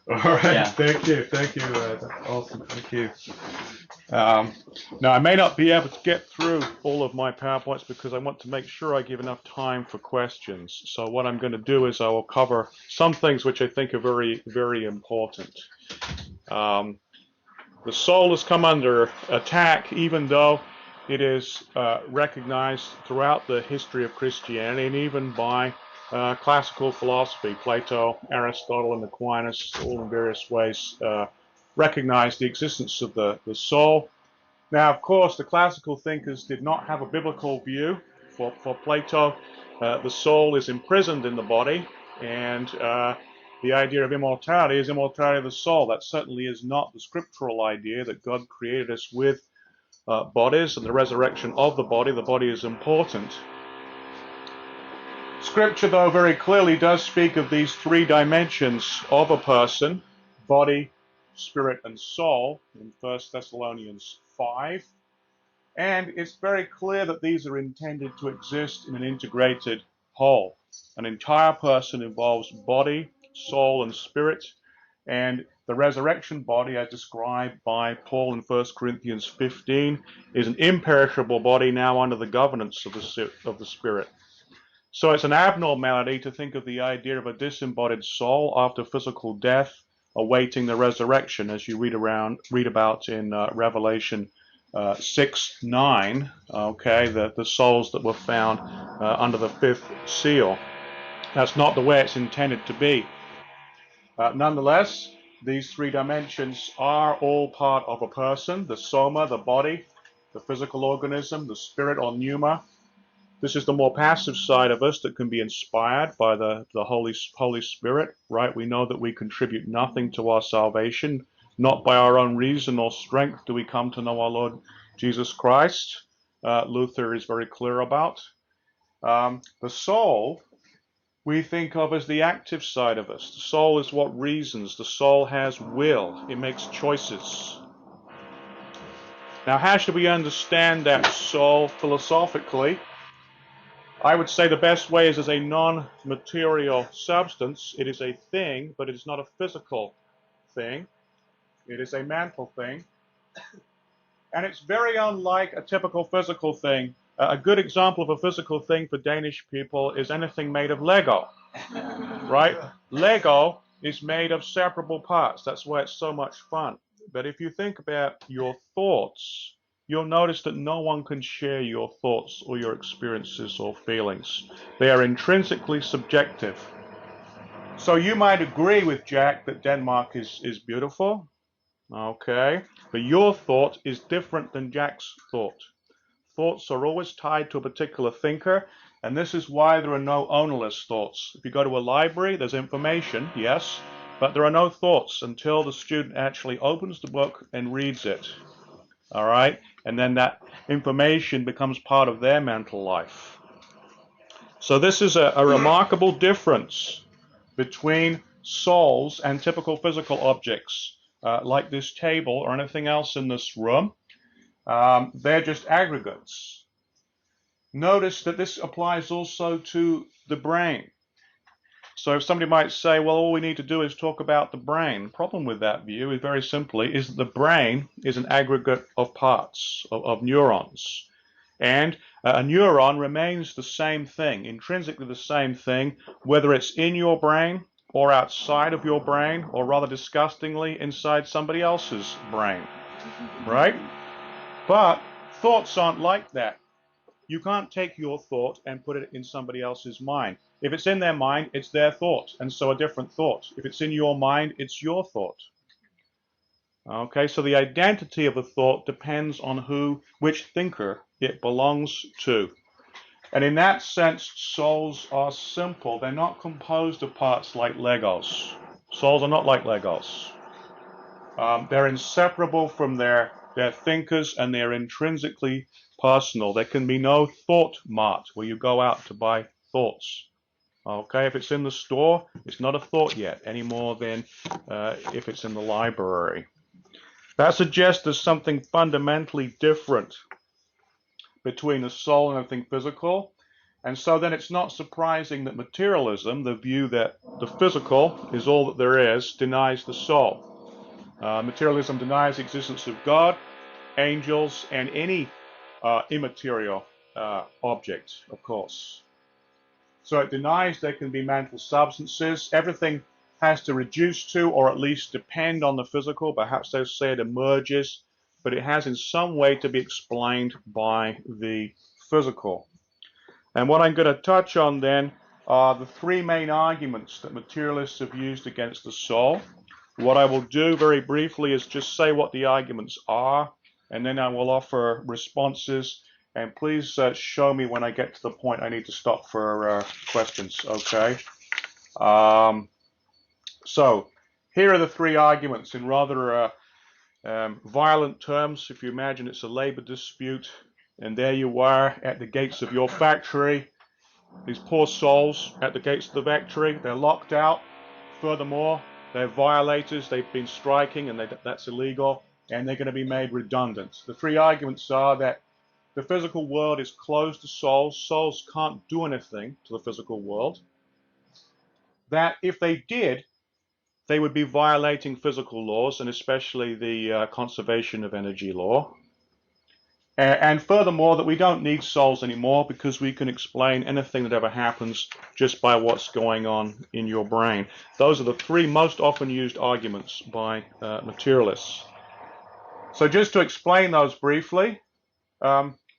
All right, Yeah. thank you. That's awesome, thank you. Now, I may not be able to get through all of my PowerPoints because I want to make sure I give enough time for questions. So what I'm going to do is I will cover some things which I think are very, very important. The soul has come under attack, even though it is recognized throughout the history of Christianity and even by classical philosophy. Plato, Aristotle, and Aquinas, all in various ways, recognized the existence of the soul. Now, of course, the classical thinkers did not have a biblical view. For Plato, the soul is imprisoned in the body, and the idea of immortality is immortality of the soul. That certainly is not the scriptural idea that God created us with bodies and the resurrection of the body. The body is important. Scripture, though, very clearly does speak of these three dimensions of a person: body, spirit, and soul, in 1 Thessalonians 5. And it's very clear that these are intended to exist in an integrated whole. An entire person involves body, soul, and spirit, and the resurrection body, as described by Paul in 1 Corinthians 15, is an imperishable body now under the governance of the Spirit. So it's an abnormality to think of the idea of a disembodied soul after physical death awaiting the resurrection, as you read about in Revelation 6:9. Okay, the souls that were found under the fifth seal. That's not the way it's intended to be. Nonetheless, these three dimensions are all part of a person: the soma, the body, the physical organism, the spirit or pneuma. This is the more passive side of us that can be inspired by the Holy Spirit, right? We know that we contribute nothing to our salvation. Not by our own reason or strength do we come to know our Lord Jesus Christ. Luther is very clear about. The soul we think of as the active side of us. The soul is what reasons. The soul has will. It makes choices. Now, how should we understand that soul philosophically? I would say the best way is as a non-material substance. It is a thing, but it is not a physical thing. It is a mental thing. And it's very unlike a typical physical thing. A good example of a physical thing for Danish people is anything made of Lego, right? Lego is made of separable parts. That's why it's so much fun. But if you think about your thoughts, you'll notice that no one can share your thoughts or your experiences or feelings. They are intrinsically subjective. So you might agree with Jack that Denmark is beautiful, okay? But your thought is different than Jack's thought. Thoughts are always tied to a particular thinker, and this is why there are no ownerless thoughts. If you go to a library, there's information, yes, but there are no thoughts until the student actually opens the book and reads it. All right? And then that information becomes part of their mental life. So this is a remarkable difference between souls and typical physical objects, like this table or anything else in this room. They're just aggregates. Notice that this applies also to the brain. So if somebody might say, well, all we need to do is talk about the brain. The problem with that view is very simply is that the brain is an aggregate of parts, of neurons. And a neuron remains the same thing, intrinsically the same thing, whether it's in your brain or outside of your brain, or rather disgustingly, inside somebody else's brain, right? But thoughts aren't like that. You can't take your thought and put it in somebody else's mind. If it's in their mind, it's their thought, and so a different thought. If it's in your mind, it's your thought. Okay, so the identity of a thought depends on which thinker it belongs to. And in that sense, souls are simple. They're not composed of parts like Legos. Souls are not like Legos. They're inseparable from their thinkers, and they're intrinsically personal. There can be no thought mart where you go out to buy thoughts. Okay, if it's in the store, it's not a thought yet, any more than if it's in the library. That suggests there's something fundamentally different between the soul and everything physical. And so then it's not surprising that materialism, the view that the physical is all that there is, denies the soul. Materialism denies the existence of God, angels, and any immaterial object, of course. So it denies there can be mental substances. Everything has to reduce to, or at least depend on the physical. Perhaps they say it emerges, but it has in some way to be explained by the physical. And what I'm going to touch on then are the three main arguments that materialists have used against the soul. What I will do very briefly is just say what the arguments are, and then I will offer responses. And please show me when I get to the point I need to stop for questions, okay? So here are the three arguments in rather violent terms. If you imagine it's a labor dispute, and there you are at the gates of your factory. These poor souls at the gates of the factory, they're locked out. Furthermore, they're violators, they've been striking, and that's illegal, and they're going to be made redundant. The three arguments are that the physical world is closed to souls. Souls can't do anything to the physical world. That if they did, they would be violating physical laws, and especially the conservation of energy law. And furthermore, that we don't need souls anymore because we can explain anything that ever happens just by what's going on in your brain. Those are the three most often used arguments by materialists. So just to explain those briefly,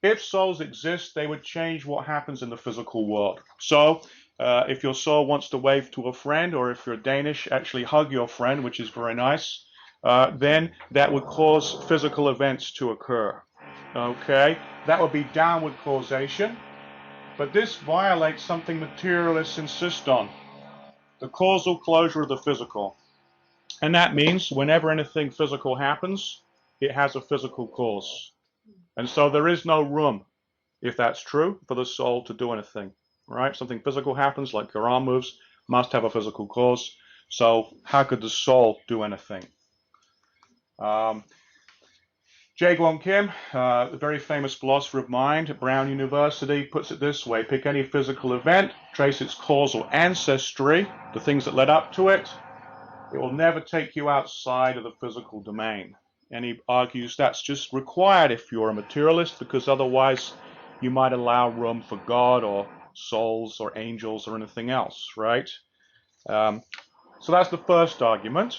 if souls exist, they would change what happens in the physical world. So if your soul wants to wave to a friend, or if you're Danish, actually hug your friend, which is very nice, then that would cause physical events to occur. Okay, that would be downward causation, but this violates something materialists insist on, the causal closure of the physical. And that means whenever anything physical happens, it has a physical cause. And so there is no room, if that's true, for the soul to do anything, right? Something physical happens, like your arm moves, must have a physical cause. So how could the soul do anything? Jae Kim, the very famous philosopher of mind at Brown University, puts it this way: pick any physical event, trace its causal ancestry, the things that led up to it. It will never take you outside of the physical domain. And he argues that's just required if you're a materialist, because otherwise you might allow room for God or souls or angels or anything else, right? So that's the first argument.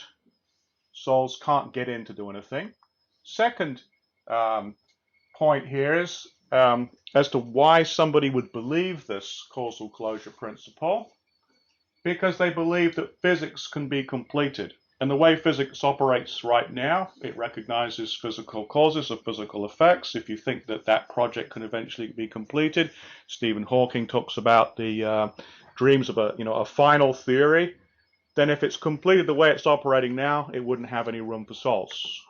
Souls can't get in to do anything. Second point here is as to why somebody would believe this causal closure principle, because they believe that physics can be completed. And the way physics operates right now, it recognizes physical causes of physical effects. If you think that that project can eventually be completed, Stephen Hawking talks about the dreams of a final theory. Then if it's completed the way it's operating now, it wouldn't have any room for souls.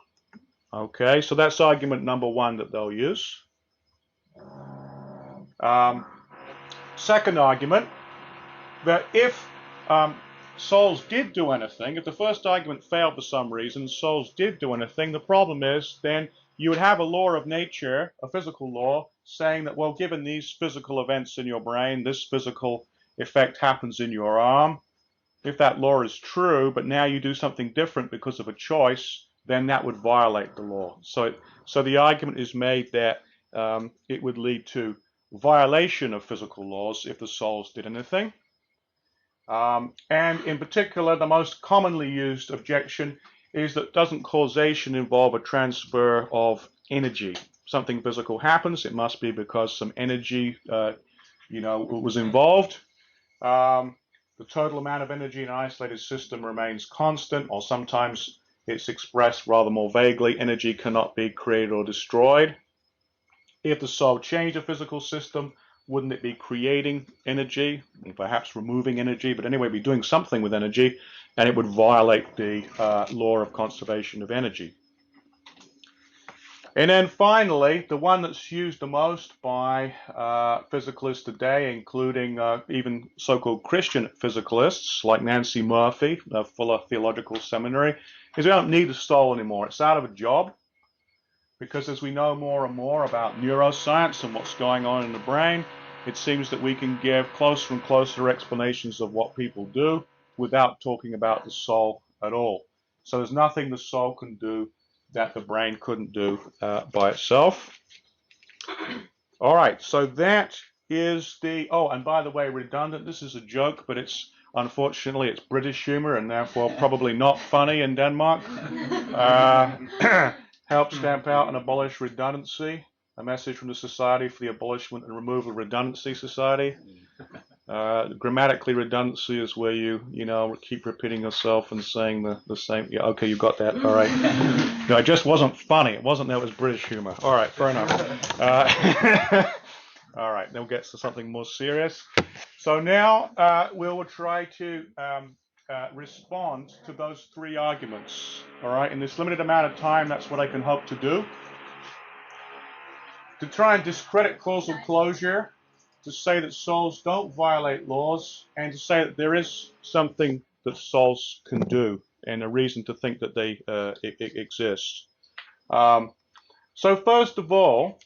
Okay, so that's argument number one that they'll use. Second argument, that if souls did do anything, if the first argument failed for some reason, souls did do anything, the problem is then you would have a law of nature, a physical law, saying that, well, given these physical events in your brain, this physical effect happens in your arm. If that law is true, but now you do something different because of a choice, then that would violate the law. So the argument is made that it would lead to violation of physical laws if the souls did anything. And in particular, the most commonly used objection is that doesn't causation involve a transfer of energy? Something physical happens, it must be because some energy was involved. The total amount of energy in an isolated system remains constant, or sometimes it's expressed rather more vaguely: energy cannot be created or destroyed. If the soul changed a physical system, wouldn't it be creating energy and perhaps removing energy, but anyway, be doing something with energy, and it would violate the law of conservation of energy. And then finally, the one that's used the most by physicalists today, including even so-called Christian physicalists like Nancy Murphy of Fuller Theological Seminary, is we don't need the soul anymore. It's out of a job, because as we know more and more about neuroscience and what's going on in the brain, it seems that we can give closer and closer explanations of what people do without talking about the soul at all. So there's nothing the soul can do that the brain couldn't do by itself. All right, so that is the, oh, and by the way, redundant, this is a joke, but unfortunately it's British humor and therefore probably not funny in Denmark. Help stamp out and abolish redundancy. A message from the Society for the Abolishment and Removal of Redundancy Society. Grammatically, redundancy is where you keep repeating yourself and saying the same. Yeah, okay, you got that. All right. No, it just wasn't funny. It wasn't that. It was British humor. All right, fair enough. All right, then we'll get to something more serious. So now we will try to respond to those three arguments. All right, in this limited amount of time, that's what I can hope to do. To try and discredit causal closure, to say that souls don't violate laws, and to say that there is something that souls can do, and a reason to think that they exist. So first of all,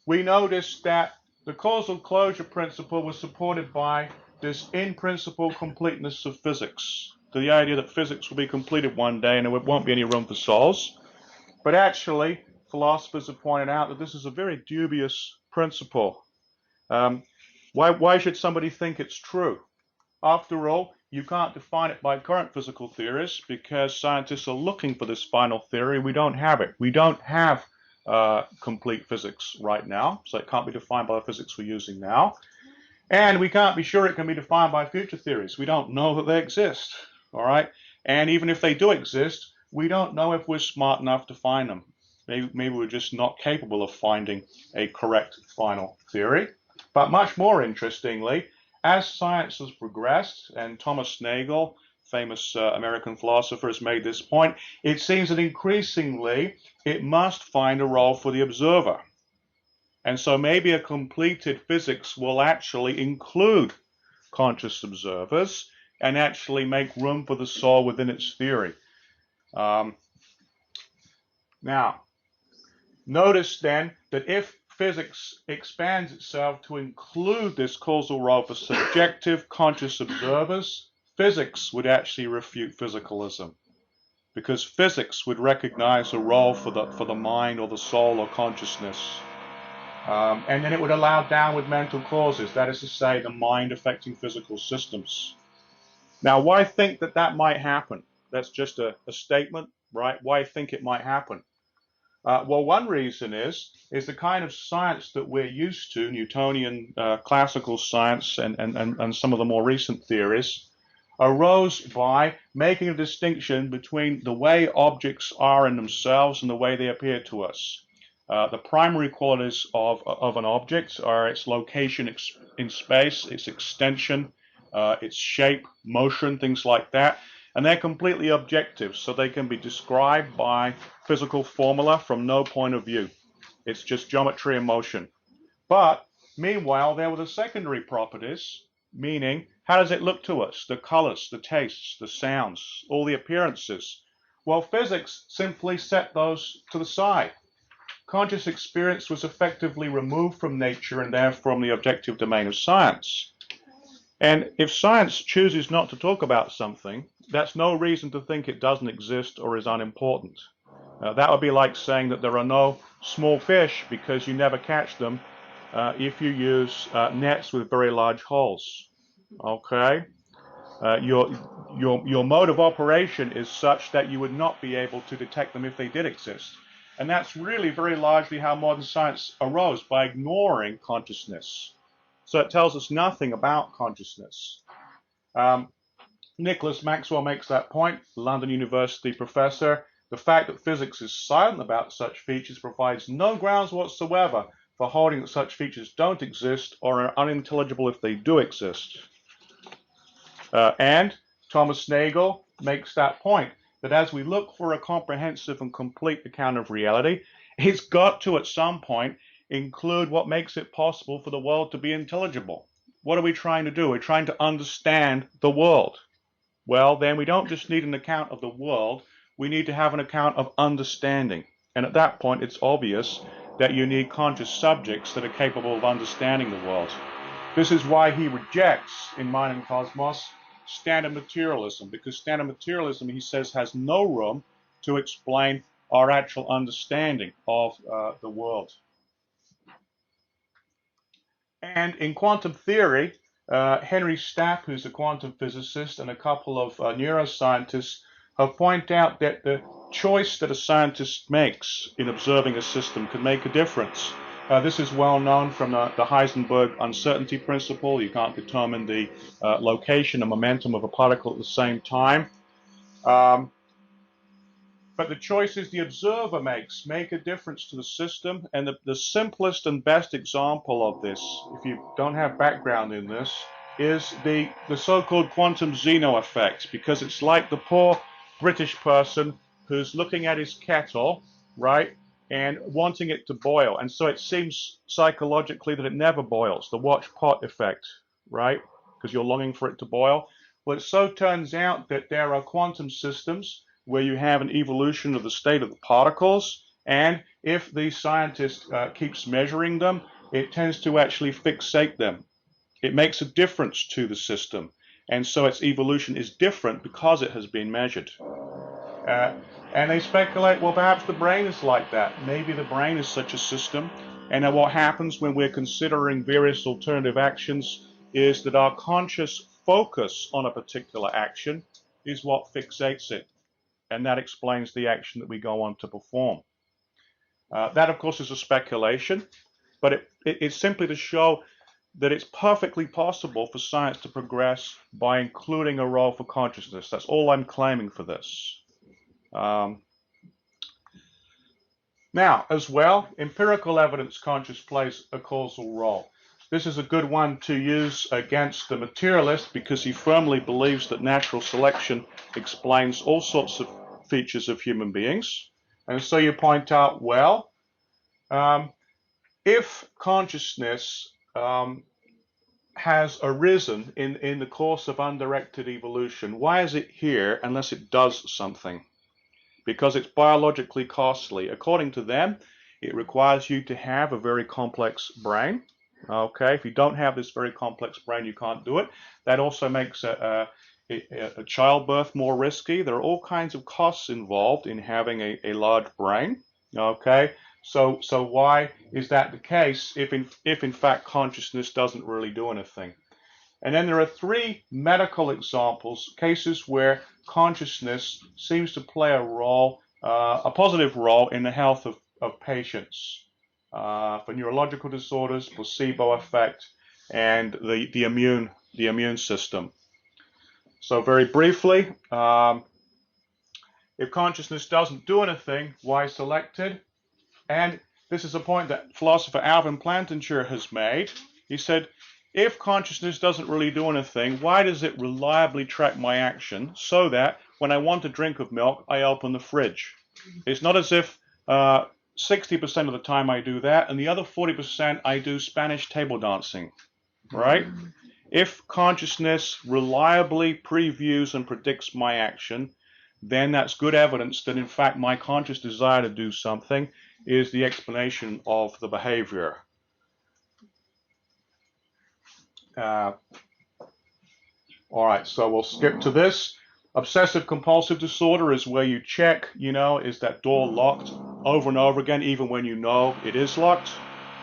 we noticed that the causal closure principle was supported by this in-principle completeness of physics, the idea that physics will be completed one day and there won't be any room for souls. But actually, philosophers have pointed out that this is a very dubious principle. Why should somebody think it's true? After all, you can't define it by current physical theories because scientists are looking for this final theory. We don't have it. We don't have complete physics right now, so it can't be defined by the physics we're using now. And we can't be sure it can be defined by future theories. We don't know that they exist, all right? And even if they do exist, we don't know if we're smart enough to find them. Maybe we're just not capable of finding a correct final theory. But much more interestingly, as science has progressed, and Thomas Nagel, famous American philosopher, has made this point, it seems that increasingly it must find a role for the observer. And so maybe a completed physics will actually include conscious observers and actually make room for the soul within its theory. Now, notice then that if physics expands itself to include this causal role for subjective conscious observers, physics would actually refute physicalism, because physics would recognize a role for the mind or the soul or consciousness. And then it would allow downward mental causes, that is to say, the mind affecting physical systems. Now, why think that might happen? That's just a statement, right? Why think it might happen? Well, one reason is the kind of science that we're used to, Newtonian classical science and some of the more recent theories, arose by making a distinction between the way objects are in themselves and the way they appear to us. The primary qualities of an object are its location in space, its extension, its shape, motion, things like that. And they're completely objective, so they can be described by physical formula from no point of view. It's just geometry and motion. But meanwhile, there were the secondary properties, meaning how does it look to us? The colors, the tastes, the sounds, all the appearances. Well, physics simply set those to the side. Conscious experience was effectively removed from nature and therefore from the objective domain of science. And if science chooses not to talk about something, that's no reason to think it doesn't exist or is unimportant. That would be like saying that there are no small fish because you never catch them if you use nets with very large holes. Okay? Your mode of operation is such that you would not be able to detect them if they did exist. And that's really very largely how modern science arose, by ignoring consciousness. So it tells us nothing about consciousness. Nicholas Maxwell makes that point, London University professor. The fact that physics is silent about such features provides no grounds whatsoever for holding that such features don't exist or are unintelligible if they do exist. And Thomas Nagel makes that point, that as we look for a comprehensive and complete account of reality, it's got to, at some point, include what makes it possible for the world to be intelligible. What are we trying to do? We're trying to understand the world. Well, then we don't just need an account of the world, we need to have an account of understanding. And at that point, it's obvious that you need conscious subjects that are capable of understanding the world. This is why he rejects, in Mind and Cosmos, standard materialism, because standard materialism, he says, has no room to explain our actual understanding of the world. And in quantum theory, Henry Stapp, who's a quantum physicist, and a couple of neuroscientists have pointed out that the choice that a scientist makes in observing a system can make a difference. This is well known from the Heisenberg uncertainty principle. You can't determine the location and momentum of a particle at the same time. But the choices the observer makes make a difference to the system. And the simplest and best example of this, if you don't have background in this, is the so-called quantum Zeno effect, because it's like the poor British person who's looking at his kettle, right, and wanting it to boil. And so it seems psychologically that it never boils, the watch pot effect, right, because you're longing for it to boil. Well, it so turns out that there are quantum systems where you have an evolution of the state of the particles, and if the scientist keeps measuring them, it tends to actually fixate them. It makes a difference to the system, and so its evolution is different because it has been measured. And they speculate, well, perhaps the brain is like that. Maybe the brain is such a system, and then what happens when we're considering various alternative actions is that our conscious focus on a particular action is what fixates it. And that explains the action that we go on to perform. That, of course, is a speculation, but it's simply to show that it's perfectly possible for science to progress by including a role for consciousness. That's all I'm claiming for this. Now, as well, empirical evidence conscious plays a causal role. This is a good one to use against the materialist because he firmly believes that natural selection explains all sorts of features of human beings. And so you point out, well, if consciousness has arisen in the course of undirected evolution, why is it here unless it does something? Because it's biologically costly. According to them, it requires you to have a very complex brain. Okay, if you don't have this very complex brain, you can't do it. That also makes a childbirth more risky. There are all kinds of costs involved in having a large brain. Okay, so why is that the case if in fact consciousness doesn't really do anything? And then there are three medical examples, cases where consciousness seems to play a role, a positive role in the health of patients. For neurological disorders, placebo effect, and the immune system. So very briefly, if consciousness doesn't do anything, why selected? And this is a point that philosopher Alvin Plantinga has made. He said, if consciousness doesn't really do anything, why does it reliably track my action so that when I want a drink of milk, I open the fridge? It's not as if 60% of the time I do that, and the other 40% I do Spanish table dancing, right? If consciousness reliably previews and predicts my action, then that's good evidence that in fact my conscious desire to do something is the explanation of the behavior. All right, so we'll skip to this. Obsessive compulsive disorder is where you check, is that door locked over and over again, even when you know it is locked,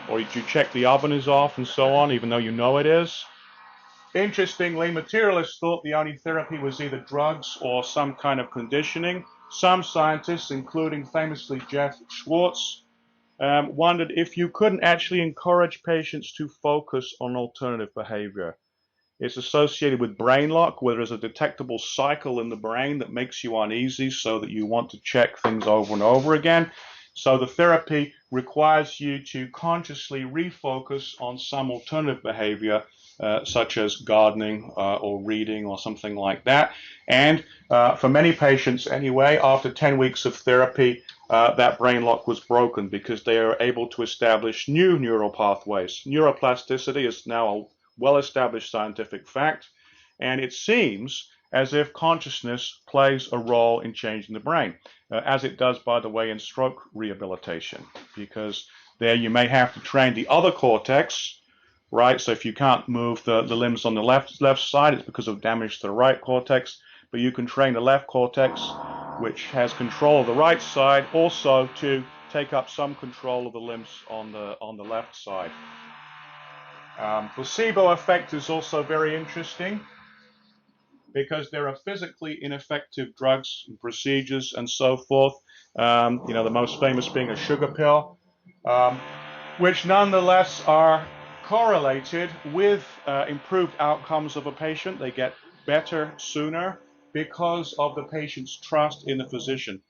or you check the oven is off and so on, even though you know it is. Interestingly, materialists thought the only therapy was either drugs or some kind of conditioning. Some scientists, including famously Jeff Schwartz, wondered if you couldn't actually encourage patients to focus on alternative behavior. It's associated with brain lock, where there's a detectable cycle in the brain that makes you uneasy so that you want to check things over and over again. So the therapy requires you to consciously refocus on some alternative behavior, such as gardening or reading or something like that. And for many patients anyway, after 10 weeks of therapy, that brain lock was broken because they are able to establish new neural pathways. Neuroplasticity is now a well-established scientific fact, and it seems as if consciousness plays a role in changing the brain, as it does, by the way, in stroke rehabilitation, because there you may have to train the other cortex right? So if you can't move the limbs on the left side, it's because of damage to the right cortex. But you can train the left cortex, which has control of the right side, also to take up some control of the limbs on the left side. Placebo effect is also very interesting because there are physically ineffective drugs and procedures and so forth. The most famous being a sugar pill, which nonetheless are correlated with improved outcomes of a patient. They get better sooner because of the patient's trust in the physician.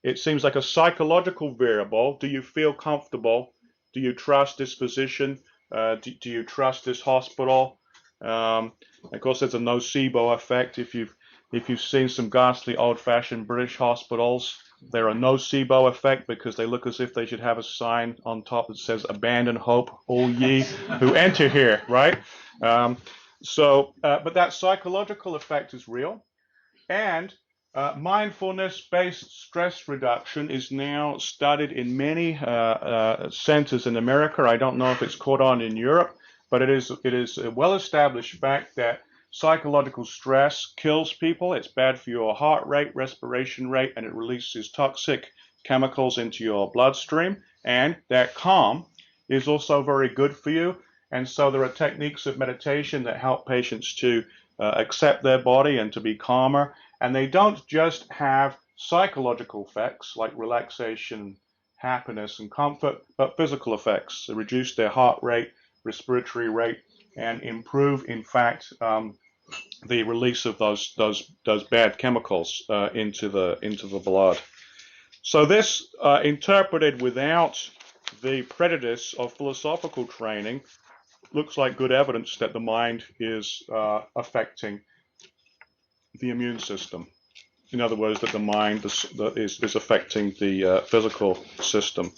It seems like a psychological variable. Do you feel comfortable? Do you trust this physician? Do you trust this hospital? Of course, there's a nocebo effect. If you've seen some ghastly old-fashioned British hospitals, they're a nocebo effect because they look as if they should have a sign on top that says "Abandon hope, all ye who enter here." Right? But that psychological effect is real, and mindfulness-based stress reduction is now studied in many centers in America. I don't know if it's caught on in Europe, but it is a well-established fact that psychological stress kills people. It's bad for your heart rate, respiration rate, and it releases toxic chemicals into your bloodstream. And that calm is also very good for you. And so there are techniques of meditation that help patients to accept their body and to be calmer. And they don't just have psychological effects like relaxation, happiness, and comfort, but physical effects. They reduce their heart rate, respiratory rate, and improve, in fact, the release of those bad chemicals into the blood. So this, interpreted without the prejudice of philosophical training, looks like good evidence that the mind is affecting the immune system. In other words, that the mind is affecting the physical system.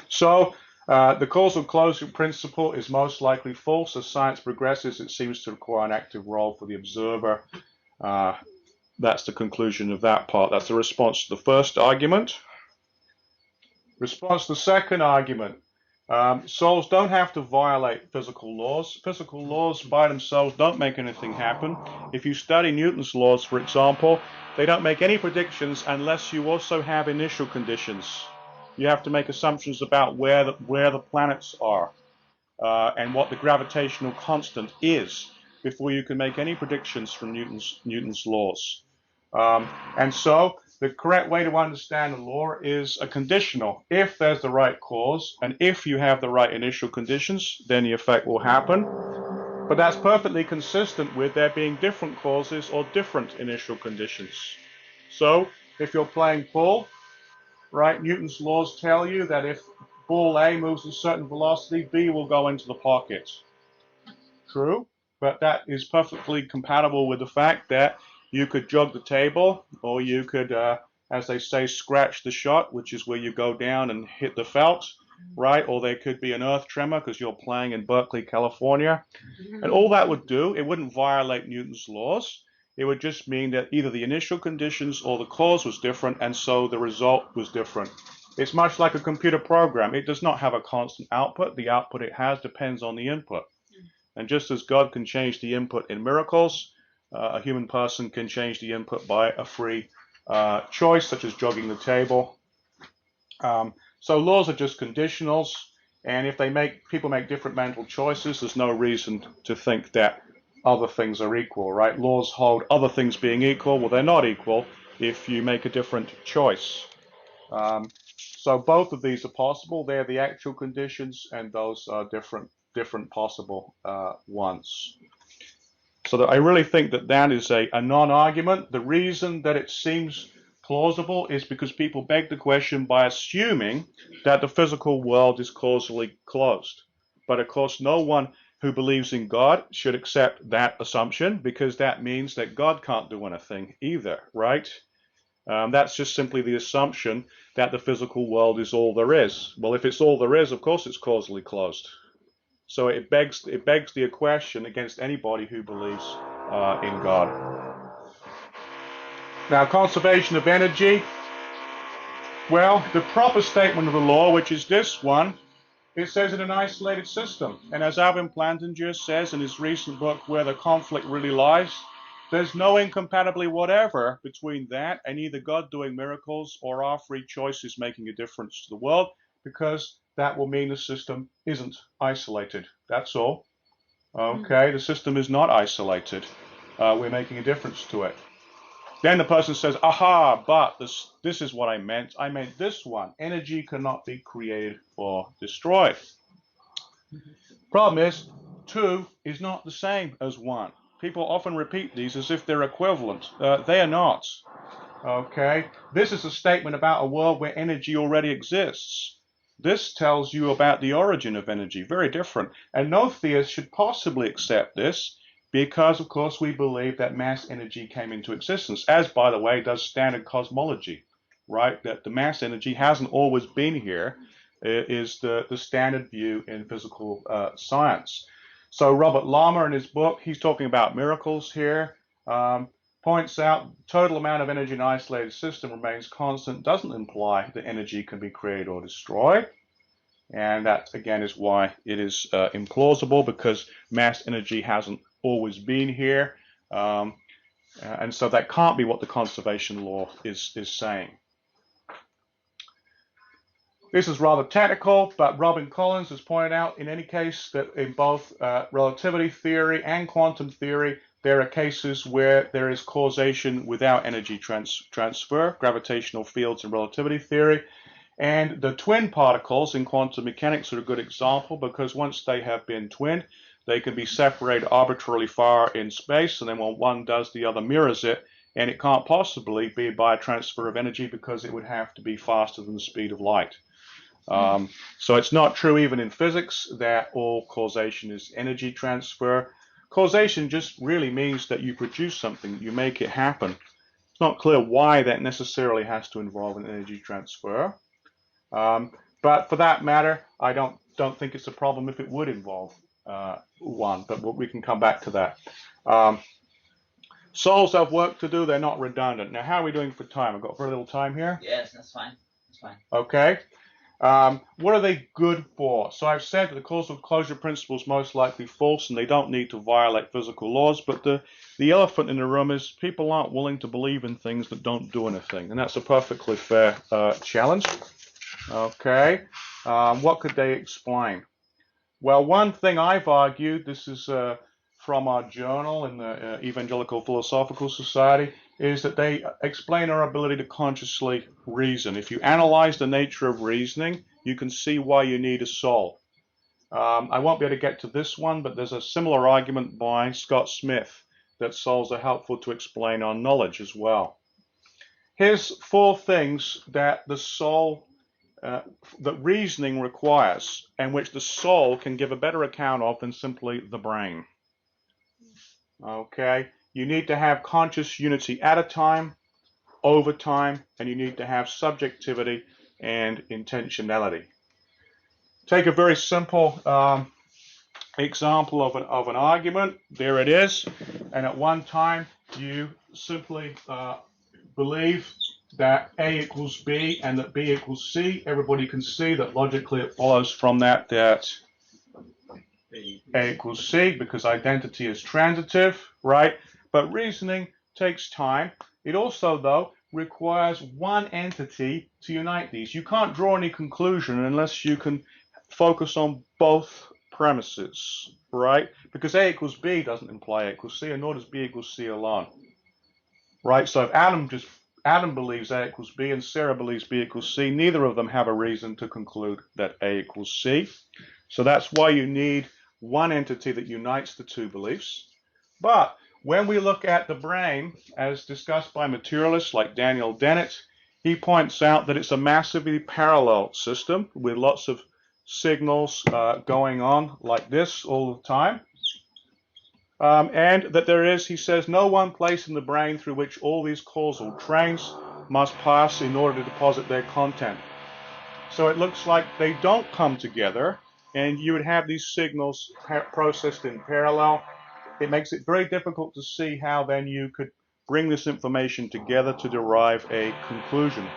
So the causal closure principle is most likely false. As science progresses, it seems to require an active role for the observer. That's the conclusion of that part. That's the response to the first argument. Response to the second argument. Souls don't have to violate physical laws. Physical laws by themselves don't make anything happen. If you study Newton's laws, for example, they don't make any predictions unless you also have initial conditions. You have to make assumptions about where the planets are and what the gravitational constant is before you can make any predictions from Newton's laws. And so the correct way to understand the law is a conditional. If there's the right cause and if you have the right initial conditions, then the effect will happen. But that's perfectly consistent with there being different causes or different initial conditions. So if you're playing pool, right, Newton's laws tell you that if ball A moves at a certain velocity, B will go into the pocket. True, but that is perfectly compatible with the fact that you could jog the table, or you could, as they say, scratch the shot, which is where you go down and hit the felt, right? Or there could be an earth tremor because you're playing in Berkeley, California. And all that would do, it wouldn't violate Newton's laws. It would just mean that either the initial conditions or the cause was different, and so the result was different. It's much like a computer program. It does not have a constant output. The output it has depends on the input. And just as God can change the input in miracles, a human person can change the input by a free choice, such as jogging the table. So laws are just conditionals, and if people make different mental choices, there's no reason to think that other things are equal, right? Laws hold other things being equal. Well, they're not equal if you make a different choice. So both of these are possible. They're the actual conditions, and those are different possible ones. So I really think that is a non-argument. The reason that it seems plausible is because people beg the question by assuming that the physical world is causally closed. But of course, no one who believes in God should accept that assumption, because that means that God can't do anything either, right? That's just simply the assumption that the physical world is all there is. Well, if it's all there is, of course it's causally closed. So it begs the question against anybody who believes in God. Now, conservation of energy. Well, the proper statement of the law, which is this one, It says in an isolated system. And as Alvin Plantinga says in his recent book, Where the Conflict Really Lies, there's no incompatibility whatever between that and either God doing miracles or our free choices making a difference to the world, because that will mean the system isn't isolated. That's all. Okay, the system is not isolated. We're making a difference to it. Then the person says, aha, but this is what I meant. I meant this one. Energy cannot be created or destroyed. Problem is, 2 is not the same as 1. People often repeat these as if they're equivalent. They are not. Okay? This is a statement about a world where energy already exists. This tells you about the origin of energy. Very different. And no theist should possibly accept this because, of course, we believe that mass energy came into existence, as, by the way, does standard cosmology, right? That the mass energy hasn't always been here. Is the standard view in physical science. So Robert Lama in his book, he's talking about miracles here, points out total amount of energy in an isolated system remains constant, doesn't imply that energy can be created or destroyed. And that, again, is why it is implausible, because mass energy hasn't always been here. And so that can't be what the conservation law is saying. This is rather technical, but Robin Collins has pointed out, in any case, that in both relativity theory and quantum theory, there are cases where there is causation without energy transfer, gravitational fields in relativity theory. And the twin particles in quantum mechanics are a good example, because once they have been twinned, they can be separated arbitrarily far in space, and then when one does, the other mirrors it, and it can't possibly be by a transfer of energy because it would have to be faster than the speed of light. So it's not true even in physics that all causation is energy transfer. Causation just really means that you produce something, you make it happen. It's not clear why that necessarily has to involve an energy transfer. But for that matter, I don't think it's a problem if it would involve one, but we can come back to that. Souls have work to do, they're not redundant. Now, how are we doing for time? I've got very little time here. Yes, that's fine. That's fine. Okay. What are they good for? So I've said that the causal closure principle is most likely false and they don't need to violate physical laws, but the elephant in the room is people aren't willing to believe in things that don't do anything, and that's a perfectly fair challenge. Okay, what could they explain? Well, one thing I've argued, this is from our journal in the Evangelical Philosophical Society, is that they explain our ability to consciously reason. If you analyze the nature of reasoning, you can see why you need a soul. I won't be able to get to this one, but there's a similar argument by Scott Smith that souls are helpful to explain our knowledge as well. Here's 4 things that the soul, that reasoning requires, and which the soul can give a better account of than simply the brain. Okay, you need to have conscious unity at a time, over time, and you need to have subjectivity and intentionality. Take a very simple example of an argument. There it is. And at one time, you simply believe that A equals B and that B equals C. Everybody can see that logically it follows from that A equals C, because identity is transitive, right? But reasoning takes time. It also, though, requires one entity to unite these. You can't draw any conclusion unless you can focus on both premises, right? Because A equals B doesn't imply A equals C, and nor does B equals C alone, right? So if Adam believes A equals B and Sarah believes B equals C, neither of them have a reason to conclude that A equals C. So that's why you need one entity that unites the 2 beliefs. But when we look at the brain, as discussed by materialists like Daniel Dennett, he points out that it's a massively parallel system with lots of signals going on like this all the time. And that there is, he says, no one place in the brain through which all these causal trains must pass in order to deposit their content. So it looks like they don't come together, and you would have these signals processed in parallel. It makes it very difficult to see how then you could bring this information together to derive a conclusion.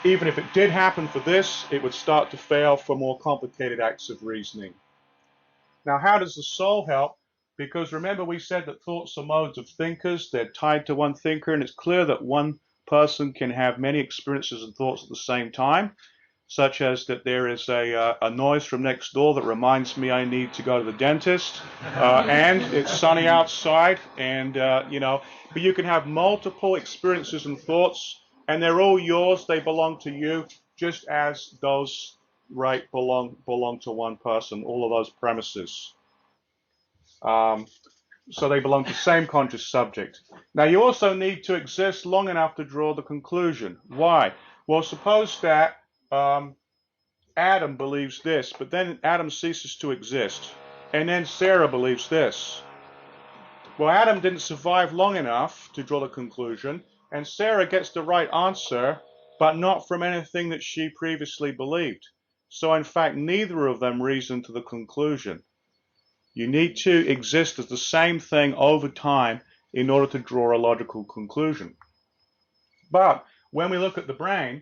even if it did happen for this, it would start to fail for more complicated acts of reasoning. Now, how does the soul help? Because remember, we said that thoughts are modes of thinkers. They're tied to one thinker, and it's clear that one person can have many experiences and thoughts at the same time, such as that there is a noise from next door that reminds me I need to go to the dentist, and it's sunny outside, and but you can have multiple experiences and thoughts, and they're all yours. They belong to you, just as those belong to one person. All of those premises. So they belong to the same conscious subject. Now you also need to exist long enough to draw the conclusion. Why? Well, suppose that Adam believes this, but then Adam ceases to exist. And then Sarah believes this. Well, Adam didn't survive long enough to draw the conclusion, and Sarah gets the right answer, but not from anything that she previously believed. So in fact, neither of them reasoned to the conclusion. You need to exist as the same thing over time in order to draw a logical conclusion. But when we look at the brain,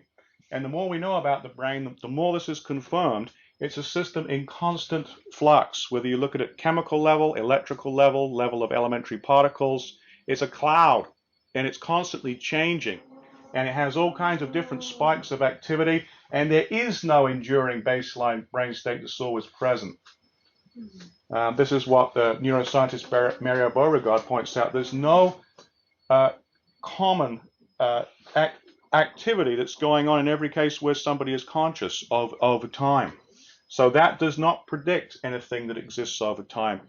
and the more we know about the brain, the more this is confirmed. It's a system in constant flux, whether you look at it chemical level, electrical level, level of elementary particles. It's a cloud, and it's constantly changing. And it has all kinds of different spikes of activity, and there is no enduring baseline brain state that's always present. This is what the neuroscientist Mario Beauregard points out. There's no common activity that's going on in every case where somebody is conscious of over time. So that does not predict anything that exists over time.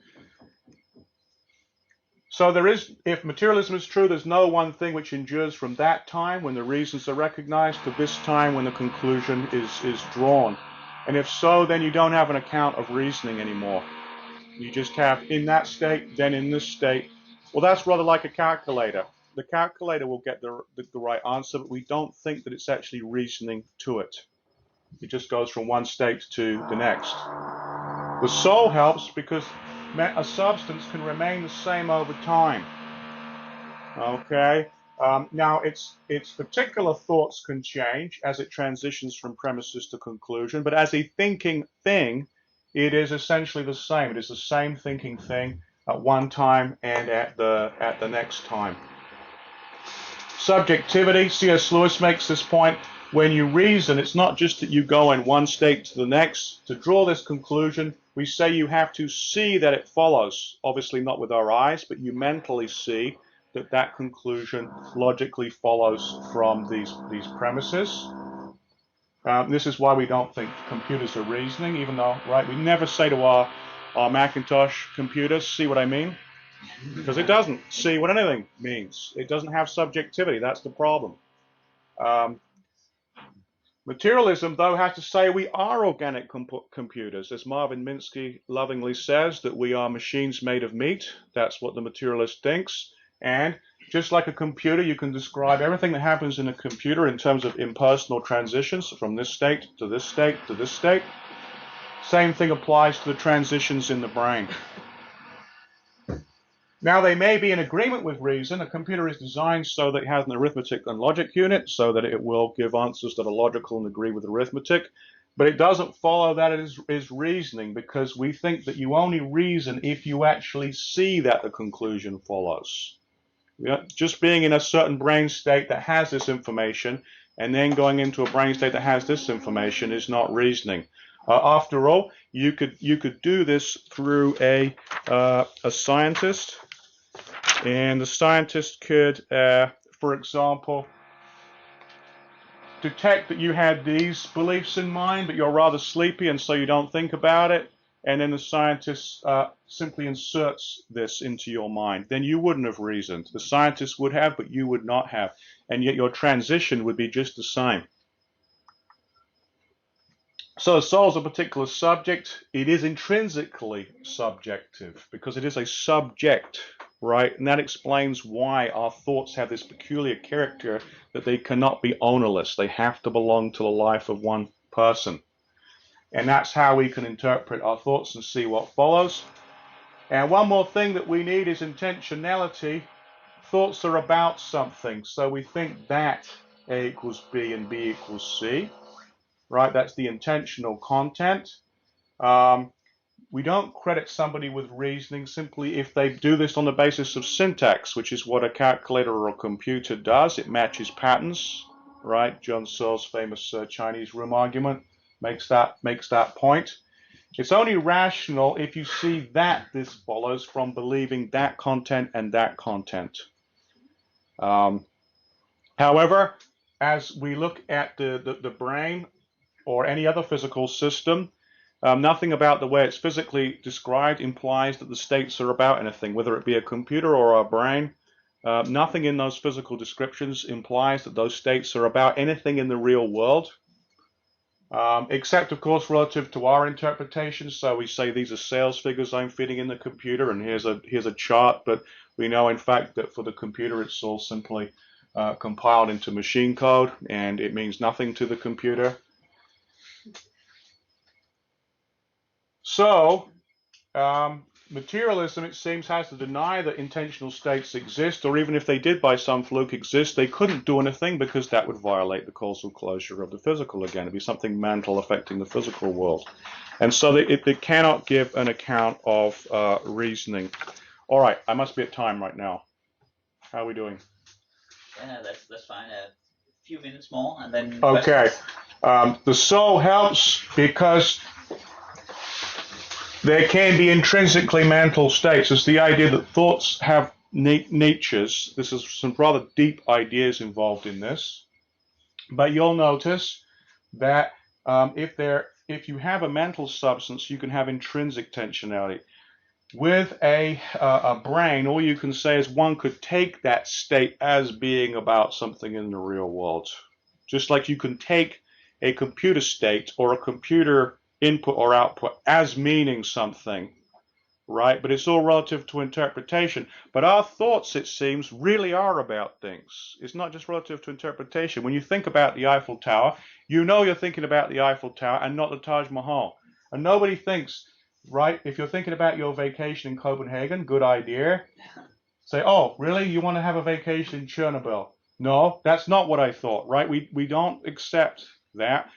So there is, if materialism is true, there's no one thing which endures from that time when the reasons are recognized to this time when the conclusion is drawn. And if so, then you don't have an account of reasoning anymore. You just have in that state, then in this state. Well, that's rather like a calculator. The calculator will get the right answer, but we don't think that it's actually reasoning to it. It just goes from one state to the next. The soul helps because a substance can remain the same over time. Okay. Now, its particular thoughts can change as it transitions from premises to conclusion, but as a thinking thing, it is essentially the same. It is the same thinking thing at one time and at the next time. Subjectivity, C.S. Lewis makes this point. When you reason, it's not just that you go in one state to the next. To draw this conclusion, we say you have to see that it follows. Obviously not with our eyes, but you mentally see that that conclusion logically follows from these premises. This is why we don't think computers are reasoning, even though, right, we never say to our Macintosh computers, see what I mean? Because it doesn't see what anything means. It doesn't have subjectivity. That's the problem. Materialism, though, has to say we are organic computers. As Marvin Minsky lovingly says, that we are machines made of meat. That's what the materialist thinks. And just like a computer, you can describe everything that happens in a computer in terms of impersonal transitions from this state to this state to this state. Same thing applies to the transitions in the brain. Now, they may be in agreement with reason. A computer is designed so that it has an arithmetic and logic unit, so that it will give answers that are logical and agree with arithmetic. But it doesn't follow that it is reasoning, because we think that you only reason if you actually see that the conclusion follows. Just being in a certain brain state that has this information and then going into a brain state that has this information is not reasoning. After all, you could do this through a scientist, and the scientist could, for example, detect that you had these beliefs in mind, but you're rather sleepy and so you don't think about it, and then the scientist simply inserts this into your mind. Then you wouldn't have reasoned. The scientist would have, but you would not have, and yet your transition would be just the same. So the soul is a particular subject. It is intrinsically subjective because it is a subject, right? And that explains why our thoughts have this peculiar character that they cannot be ownerless. They have to belong to the life of one person. And that's how we can interpret our thoughts and see what follows. And one more thing that we need is intentionality. Thoughts are about something. So we think that A equals B and B equals C, right? That's the intentional content. We don't credit somebody with reasoning simply if they do this on the basis of syntax, which is what a calculator or a computer does. It matches patterns, right? John Searle's famous Chinese room argument makes that point. It's only rational if you see that this follows from believing that content and that content. However, as we look at the brain or any other physical system, nothing about the way it's physically described implies that the states are about anything, whether it be a computer or our brain. Nothing in those physical descriptions implies that those states are about anything in the real world, except, of course, relative to our interpretation. So we say these are sales figures I'm fitting in the computer, and here's a chart, but we know, in fact, that for the computer it's all simply compiled into machine code, and it means nothing to the computer. So, materialism, it seems, has to deny that intentional states exist, or even if they did by some fluke exist, they couldn't do anything because that would violate the causal closure of the physical again. It'd be something mental affecting the physical world. And so they cannot give an account of reasoning. All right, I must be at time right now. How are we doing? Yeah, that's fine. A few minutes more, and then. Okay. The so helps because there can be intrinsically mental states. It's the idea that thoughts have natures. This is some rather deep ideas involved in this. But you'll notice that if you have a mental substance, you can have intrinsic tensionality. With a brain, all you can say is one could take that state as being about something in the real world. Just like you can take a computer state or a computer input or output as meaning something, right? But it's all relative to interpretation. But our thoughts, it seems, really are about things. It's not just relative to interpretation. When you think about the Eiffel Tower, you know you're thinking about the Eiffel Tower and not the Taj Mahal. And nobody thinks, right, if you're thinking about your vacation in Copenhagen, good idea. Say, oh, really? You want to have a vacation in Chernobyl? No, that's not what I thought, right? We don't accept that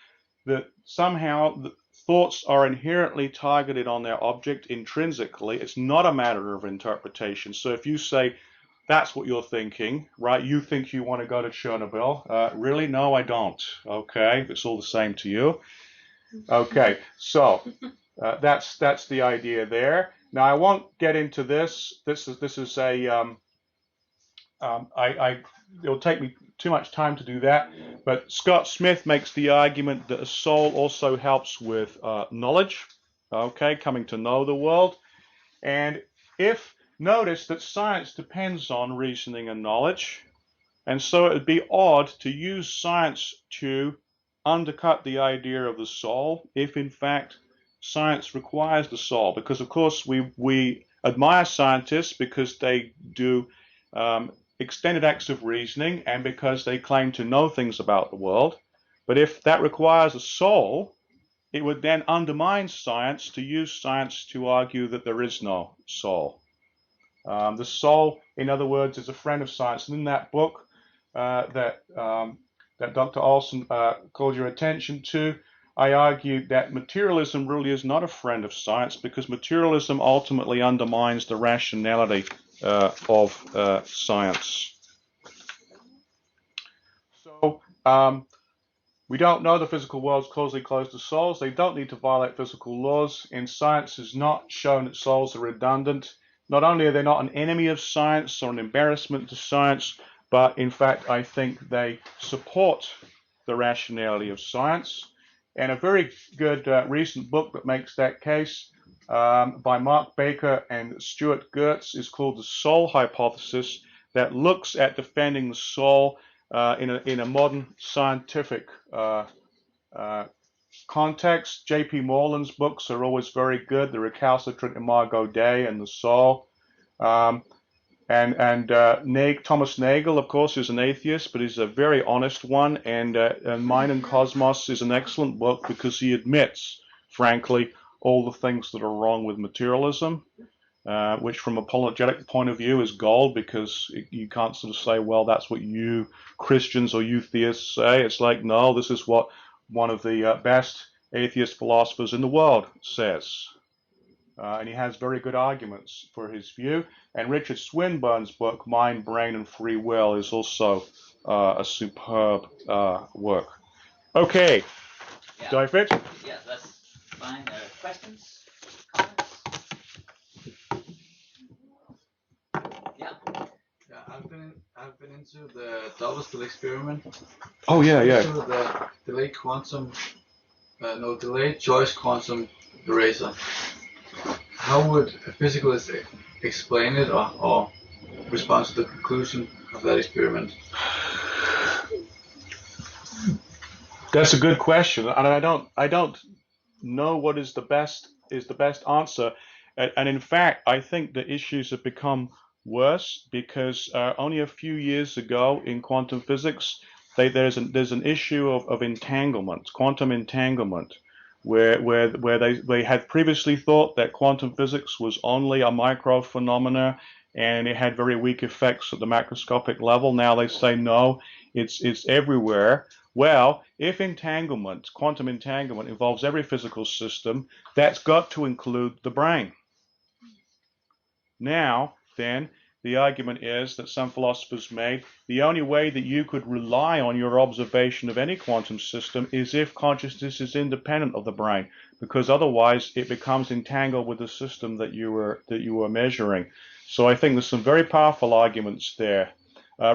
somehow the thoughts are inherently targeted on their object intrinsically. It's not a matter of interpretation. So if you say, that's what you're thinking, right? You think you want to go to Chernobyl. Really? No, I don't. Okay, it's all the same to you. Okay, so that's the idea there. Now I won't get into this. This is a it'll take me too much time to do that. But Scott Smith makes the argument that a soul also helps with knowledge. Okay, coming to know the world. And if notice that science depends on reasoning and knowledge, and so it would be odd to use science to undercut the idea of the soul if in fact science requires the soul, because of course we admire scientists because they do extended acts of reasoning and because they claim to know things about the world. But if that requires a soul, it would then undermine science to use science to argue that there is no soul. The soul, in other words, is a friend of science. And in that book that Dr. Olson called your attention to, I argued that materialism really is not a friend of science because materialism ultimately undermines the rationality of science. So we don't know the physical world's causally closed to souls. They don't need to violate physical laws. And science has not shown that souls are redundant. Not only are they not an enemy of science or an embarrassment to science, but in fact I think they support the rationality of science. And a very good recent book that makes that case by Mark Baker and Stuart Gertz is called The Soul Hypothesis, that looks at defending the soul in a modern scientific context. J.P. Moreland's books are always very good, The Recalcitrant Imago Dei and The Soul. Thomas Nagel, of course, is an atheist, but he's a very honest one. And Mind and Cosmos is an excellent book because he admits, frankly, all the things that are wrong with materialism. which from apologetic point of view is gold, because you can't sort of say, well, that's what you Christians or you theists say. It's like, no, this is what one of the best atheist philosophers in the world says. And he has very good arguments for his view. And Richard Swinburne's book, Mind, Brain, and Free Will, is also a superb work. Okay, Yeah. do I fit? Yeah, that's fine. Questions? Comments? Yeah. Yeah, I've been into the double slit experiment. Oh yeah, yeah. Into the delayed choice quantum eraser. How would a physicalist explain it or respond to the conclusion of that experiment? That's a good question, and I don't know what is the best answer. And in fact, I think the issues have become worse because only a few years ago in quantum physics, there's an issue of entanglement, quantum entanglement, where they had previously thought that quantum physics was only a micro phenomena and it had very weak effects at the macroscopic level. Now they say no, it's everywhere. Well, if entanglement, quantum entanglement, involves every physical system, that's got to include the brain. Now, then, the argument is that some philosophers made, the only way that you could rely on your observation of any quantum system is if consciousness is independent of the brain, because otherwise it becomes entangled with the system that you were measuring. So I think there's some very powerful arguments there.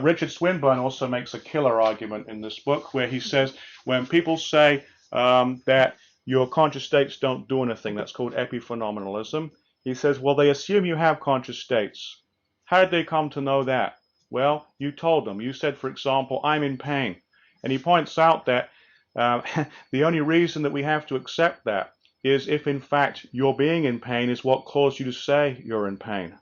Richard Swinburne also makes a killer argument in this book where he says when people say that your conscious states don't do anything, that's called epiphenomenalism. He says, well, they assume you have conscious states. How did they come to know that? Well, you told them. You said, for example, I'm in pain. And he points out that the only reason that we have to accept that is if, in fact, your being in pain is what caused you to say you're in pain.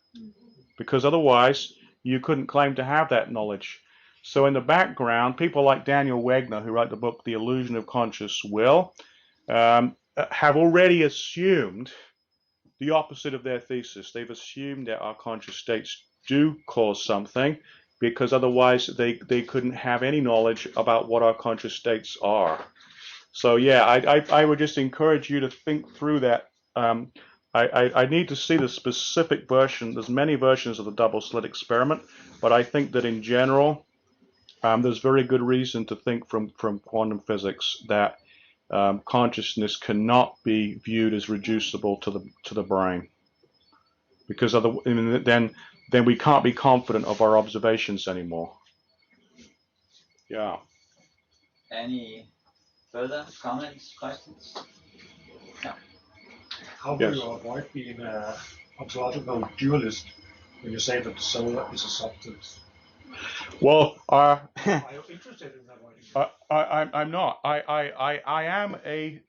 Because otherwise, you couldn't claim to have that knowledge. So in the background, people like Daniel Wegner, who wrote the book The Illusion of Conscious Will, have already assumed the opposite of their thesis. They've assumed that our conscious states do cause something, because otherwise they couldn't have any knowledge about what our conscious states are. So yeah, I would just encourage you to think through that. I need to see the specific version. There's many versions of the double slit experiment, but I think that in general, there's very good reason to think from quantum physics that consciousness cannot be viewed as reducible to the brain, because then we can't be confident of our observations anymore. Yeah. Any further comments, questions? No. How do you avoid being an ontological dualist when you say that the soul is a substance? Well, are you interested in that? I'm not. I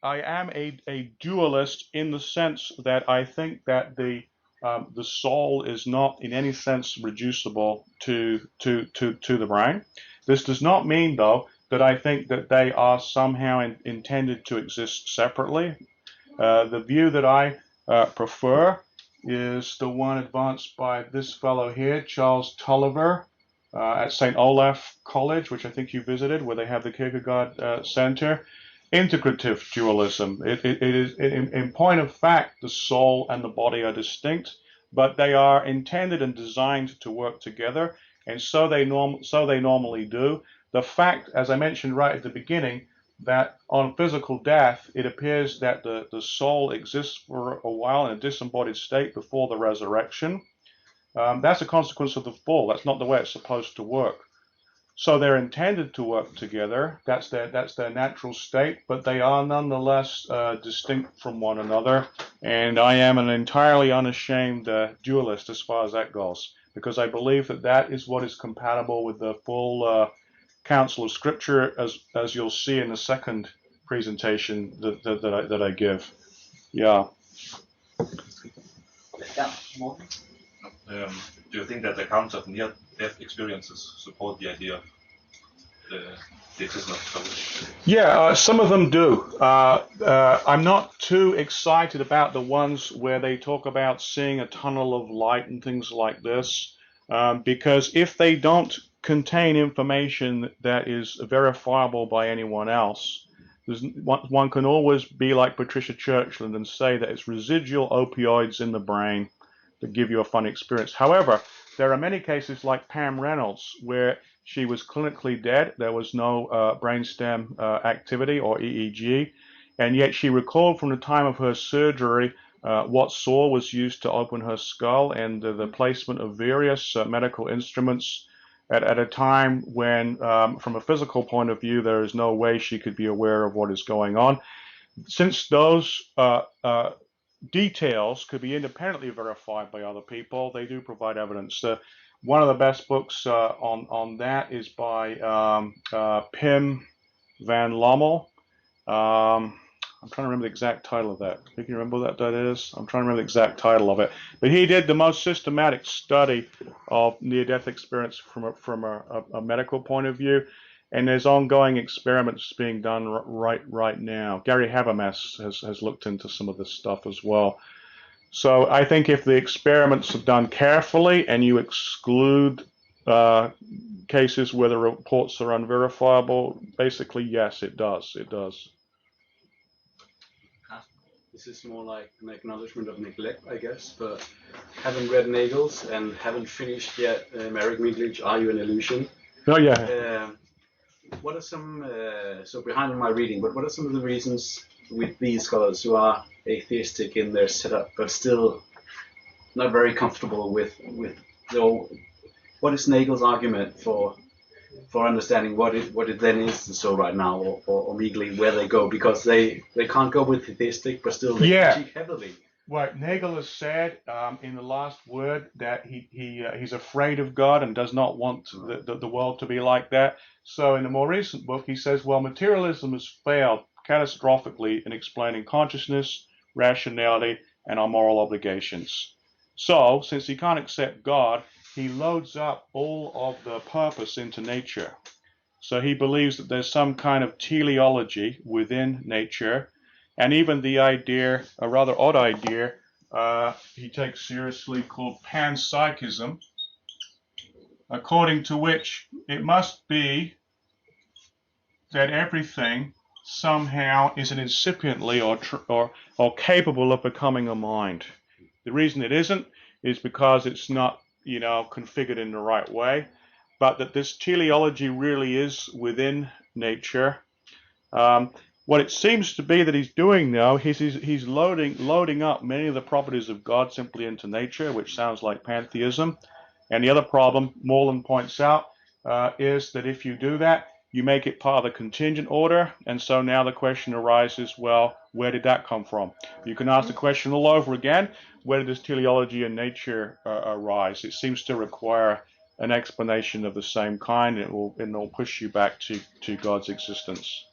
am a dualist in the sense that I think that the soul is not in any sense reducible to the brain. This does not mean, though, that I think that they are somehow intended to exist separately. The view that I prefer is the one advanced by this fellow here, Charles Tulliver, at St. Olaf College, which I think you visited, where they have the Kierkegaard Center. Integrative dualism. It is, in point of fact, the soul and the body are distinct, but they are intended and designed to work together, and so they normally do. The fact, as I mentioned right at the beginning, that on physical death, it appears that the soul exists for a while in a disembodied state before the resurrection. That's a consequence of the fall. That's not the way it's supposed to work. So they're intended to work together. That's their natural state, but they are nonetheless distinct from one another. And I am an entirely unashamed dualist as far as that goes, because I believe that is what is compatible with the full counsel of Scripture, as you'll see in the second presentation that I give. Yeah. Yeah. Do you think that accounts of near-death experiences support the idea the existence of God? Yeah, some of them do. I'm not too excited about the ones where they talk about seeing a tunnel of light and things like this, because if they don't contain information that is verifiable by anyone else, one can always be like Patricia Churchland and say that it's residual opioids in the brain that give you a fun experience. However, there are many cases like Pam Reynolds where she was clinically dead. There was no brainstem activity or EEG, and yet she recalled from the time of her surgery what saw was used to open her skull and the placement of various medical instruments at a time when, from a physical point of view, there is no way she could be aware of what is going on. Since those details could be independently verified by other people, they do provide evidence. One of the best books on that is by Pim van Lommel. I'm trying to remember the exact title of that. You can remember what that is? I'm trying to remember the exact title of it. But he did the most systematic study of near-death experience from a medical point of view. And there's ongoing experiments being done right now. Gary Habermas has looked into some of this stuff as well. So I think if the experiments are done carefully and you exclude cases where the reports are unverifiable, basically, yes, it does. It does. This is more like an acknowledgement of neglect, I guess, but haven't read Nagel's and haven't finished yet Merrick Menuge, Are You an Illusion? Oh, yeah. What are some, so behind my reading, but what are some of the reasons with these scholars who are atheistic in their setup, but still not very comfortable with what is Nagel's argument for understanding what it then is the soul right now, or legally where they go, because they can't go with atheistic, but still they critique heavily. What Nagel has said in the last word that he's afraid of God and does not want the world to be like that. So in a more recent book, he says, well, materialism has failed catastrophically in explaining consciousness, rationality, and our moral obligations. So since he can't accept God, he loads up all of the purpose into nature. So he believes that there's some kind of teleology within nature, and even the idea, a rather odd idea, he takes seriously, called panpsychism, according to which it must be that everything somehow is an incipiently or capable of becoming a mind. The reason it isn't is because it's not, configured in the right way, but that this teleology really is within nature. What it seems to be that he's doing now is he's loading up many of the properties of God simply into nature, which sounds like pantheism. And the other problem, Moreland points out, is that if you do that, you make it part of the contingent order, and so now the question arises, well, where did that come from? You can ask the question all over again, where did this teleology in nature arise? It seems to require an explanation of the same kind, and it will push you back to God's existence.